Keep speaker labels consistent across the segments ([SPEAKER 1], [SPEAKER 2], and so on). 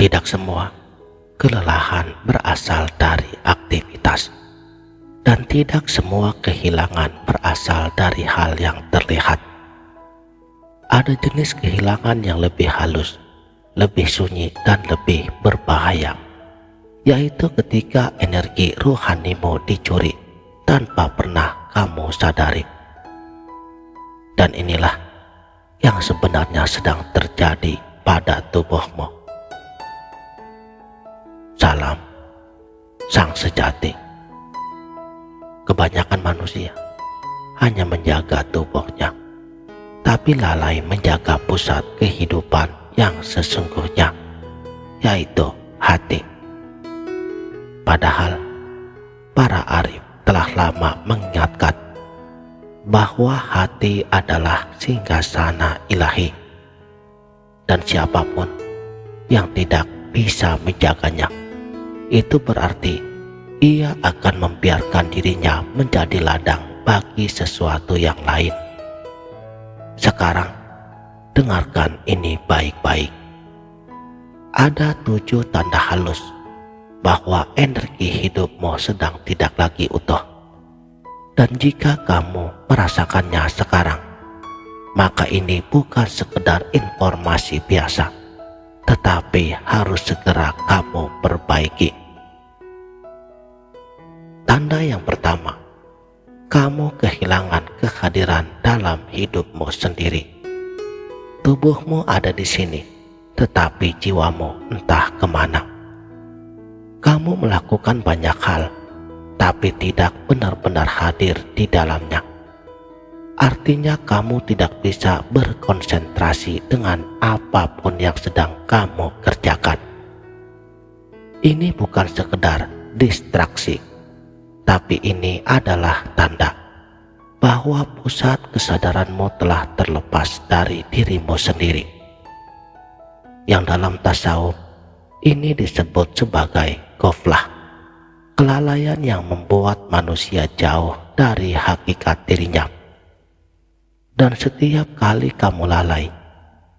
[SPEAKER 1] Tidak semua kelelahan berasal dari aktivitas, dan tidak semua kehilangan berasal dari hal yang terlihat. Ada jenis kehilangan yang lebih halus, lebih sunyi, dan lebih berbahaya, yaitu ketika energi ruhanimu dicuri tanpa pernah kamu sadari. Dan inilah yang sebenarnya sedang terjadi pada tubuhmu. Salam Sang Sejati. Kebanyakan manusia hanya menjaga tubuhnya, tapi lalai menjaga pusat kehidupan yang sesungguhnya, yaitu hati. Padahal para arif telah lama mengingatkan bahwa hati adalah singgasana ilahi, dan siapapun yang tidak bisa menjaganya, itu berarti ia akan membiarkan dirinya menjadi ladang bagi sesuatu yang lain. Sekarang dengarkan ini baik-baik. Ada 7 tanda halus bahwa energi hidupmu sedang tidak lagi utuh. Dan jika kamu merasakannya sekarang, maka ini bukan sekedar informasi biasa, tetapi harus segera kamu perbaiki. Tanda yang pertama, kamu kehilangan kehadiran dalam hidupmu sendiri. Tubuhmu ada di sini, tetapi jiwamu entah kemana. Kamu melakukan banyak hal, tapi tidak benar-benar hadir di dalamnya. Artinya kamu tidak bisa berkonsentrasi dengan apapun yang sedang kamu kerjakan. Ini bukan sekedar distraksi, tapi ini adalah tanda bahwa pusat kesadaranmu telah terlepas dari dirimu sendiri. Yang dalam tasawuf ini disebut sebagai ghaflah, kelalaian yang membuat manusia jauh dari hakikat dirinya. Dan setiap kali kamu lalai,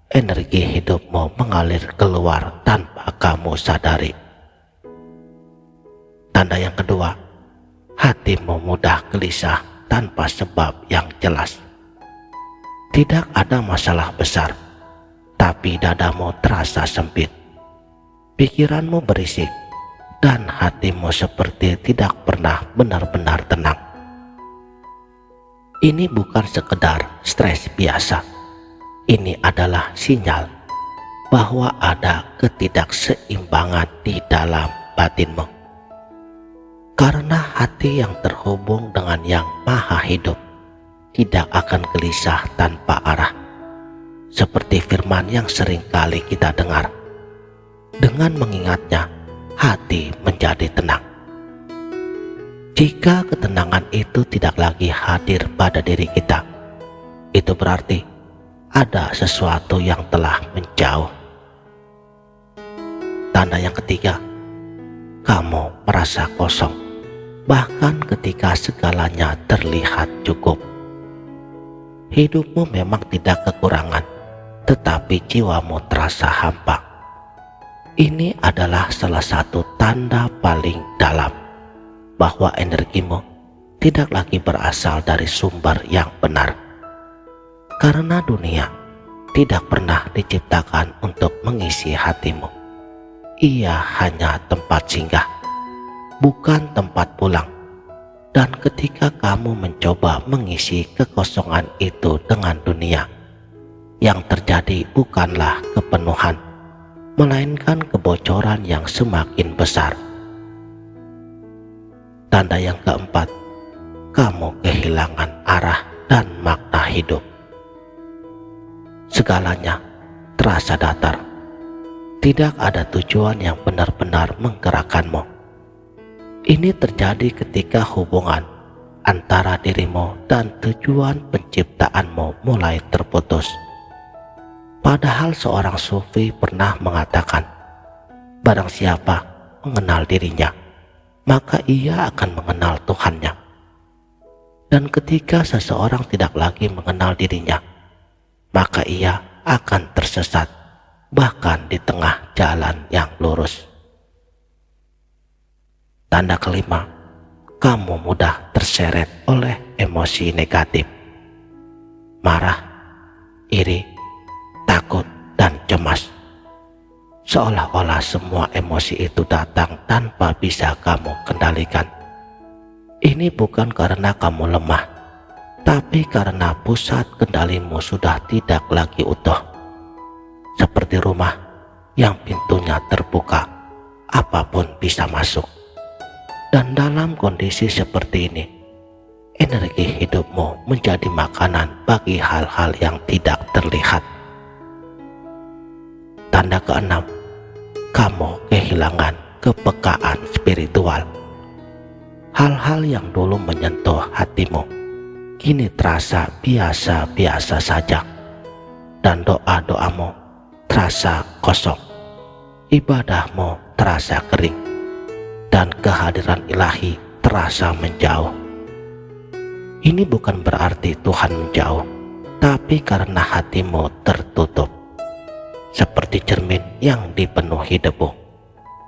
[SPEAKER 1] energi hidupmu mengalir keluar tanpa kamu sadari. Tanda yang kedua, hatimu mudah gelisah tanpa sebab yang jelas. Tidak ada masalah besar, tapi dadamu terasa sempit. Pikiranmu berisik, dan hatimu seperti tidak pernah benar-benar tenang. Ini bukan sekedar stres biasa. Ini adalah sinyal bahwa ada ketidakseimbangan di dalam batinmu. Karena hati yang terhubung dengan yang maha hidup tidak akan gelisah tanpa arah. Seperti firman yang sering kali kita dengar. Dengan mengingatnya, hati menjadi tenang. Jika ketenangan itu tidak lagi hadir pada diri kita, itu berarti ada sesuatu yang telah menjauh. Tanda yang ketiga, kamu merasa kosong, bahkan ketika segalanya terlihat cukup. Hidupmu memang tidak kekurangan, tetapi jiwamu terasa hampa. Ini adalah salah satu tanda paling dalam bahwa energimu tidak lagi berasal dari sumber yang benar. Karena dunia tidak pernah diciptakan untuk mengisi hatimu. Ia hanya tempat singgah, bukan tempat pulang. Dan ketika kamu mencoba mengisi kekosongan itu dengan dunia, yang terjadi bukanlah kepenuhan, melainkan kebocoran yang semakin besar. Tanda yang keempat, kamu kehilangan arah dan makna hidup. Segalanya terasa datar. Tidak ada tujuan yang benar-benar menggerakkanmu. Ini terjadi ketika hubungan antara dirimu dan tujuan penciptaanmu mulai terputus. Padahal seorang sufi pernah mengatakan, barang siapa mengenal dirinya, maka ia akan mengenal Tuhannya. Dan ketika seseorang tidak lagi mengenal dirinya, maka ia akan tersesat bahkan di tengah jalan yang lurus. Tanda kelima, kamu mudah terseret oleh emosi negatif, marah, iri, takut, dan cemas. Seolah-olah semua emosi itu datang tanpa bisa kamu kendalikan. Ini bukan karena kamu lemah, tapi karena pusat kendalimu sudah tidak lagi utuh. Seperti rumah yang pintunya terbuka, apapun bisa masuk. Dan dalam kondisi seperti ini, energi hidupmu menjadi makanan bagi hal-hal yang tidak terlihat. Tanda keenam, kamu kehilangan kepekaan spiritual. Hal-hal yang dulu menyentuh hatimu kini terasa biasa-biasa saja, dan doa-doamu terasa kosong, ibadahmu terasa kering, dan kehadiran ilahi terasa menjauh. Ini bukan berarti Tuhan menjauh, tapi karena hatimu tertutup. Seperti cermin yang dipenuhi debu,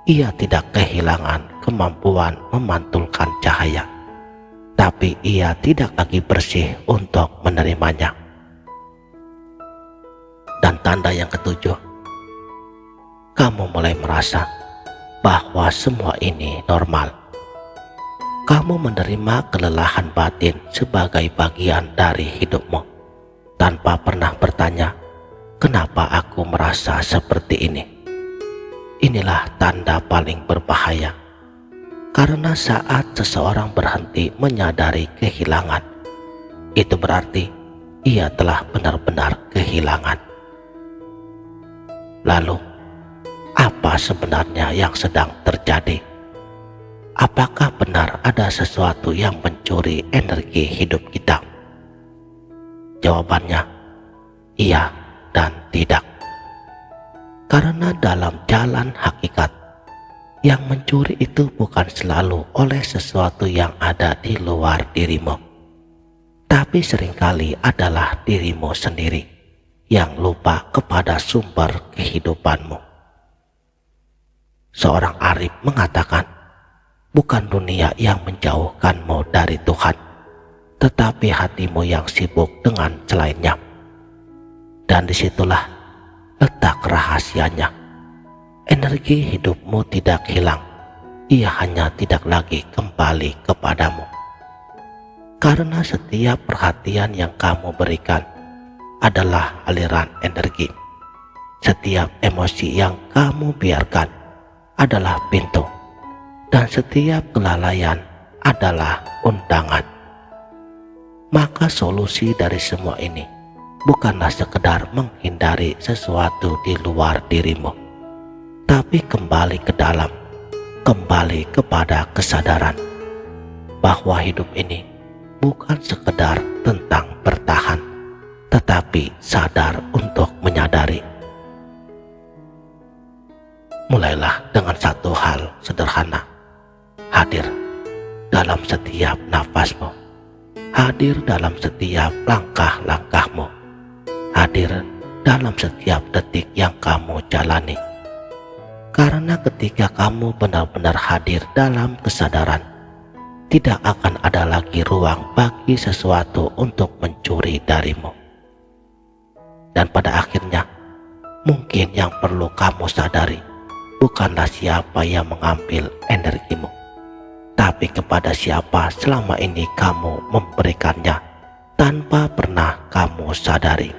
[SPEAKER 1] ia tidak kehilangan kemampuan memantulkan cahaya, tapi ia tidak lagi bersih untuk menerimanya. Dan tanda yang ketujuh, kamu mulai merasa bahwa semua ini normal. Kamu menerima kelelahan batin sebagai bagian dari hidupmu, tanpa pernah bertanya, kenapa aku merasa seperti ini? Inilah tanda paling berbahaya, karena saat seseorang berhenti menyadari kehilangan, itu berarti ia telah benar-benar kehilangan. Lalu, apa sebenarnya yang sedang terjadi? Apakah benar ada sesuatu yang mencuri energi hidup kita? Jawabannya, iya dan tidak. Karena dalam jalan hakikat, yang mencuri itu bukan selalu oleh sesuatu yang ada di luar dirimu, tapi seringkali adalah dirimu sendiri yang lupa kepada sumber kehidupanmu. Seorang arif mengatakan, bukan dunia yang menjauhkanmu dari Tuhan, tetapi hatimu yang sibuk dengan selainnya. Dan disitulah letak rahasianya. Energi hidupmu tidak hilang, ia hanya tidak lagi kembali kepadamu. Karena setiap perhatian yang kamu berikan adalah aliran energi. Setiap emosi yang kamu biarkan adalah pintu, dan setiap kelalaian adalah undangan. Maka solusi dari semua ini bukanlah sekedar menghindari sesuatu di luar dirimu, tapi kembali ke dalam, kembali kepada kesadaran bahwa hidup ini bukan sekedar tentang bertahan, tetapi sadar untuk menyadari. Mulailah dengan satu hal sederhana, hadir dalam setiap nafasmu, hadir dalam setiap langkah-langkahmu, hadir dalam setiap detik yang kamu jalani. Karena ketika kamu benar-benar hadir dalam kesadaran, tidak akan ada lagi ruang bagi sesuatu untuk mencuri darimu. Dan pada akhirnya, mungkin yang perlu kamu sadari bukanlah siapa yang mengambil energimu, tapi kepada siapa selama ini kamu memberikannya tanpa pernah kamu sadari.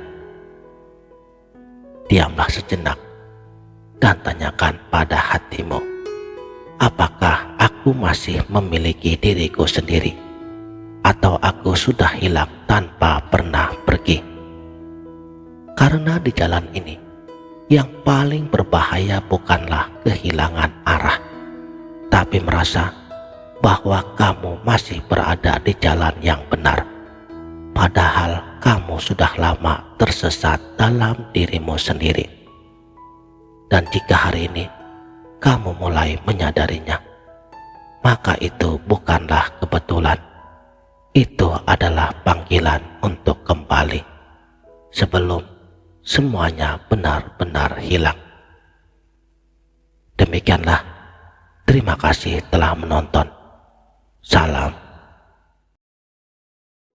[SPEAKER 1] Diamlah sejenak dan tanyakan pada hatimu, apakah aku masih memiliki diriku sendiri, atau aku sudah hilang tanpa pernah pergi? Karena di jalan ini, yang paling berbahaya bukanlah kehilangan arah, tapi merasa bahwa kamu masih berada di jalan yang benar, padahal kamu sudah lama tersesat dalam dirimu sendiri. Dan jika hari ini kamu mulai menyadarinya, maka itu bukanlah kebetulan, itu adalah panggilan untuk kembali sebelum semuanya benar-benar hilang. Demikianlah, terima kasih telah menonton. Salam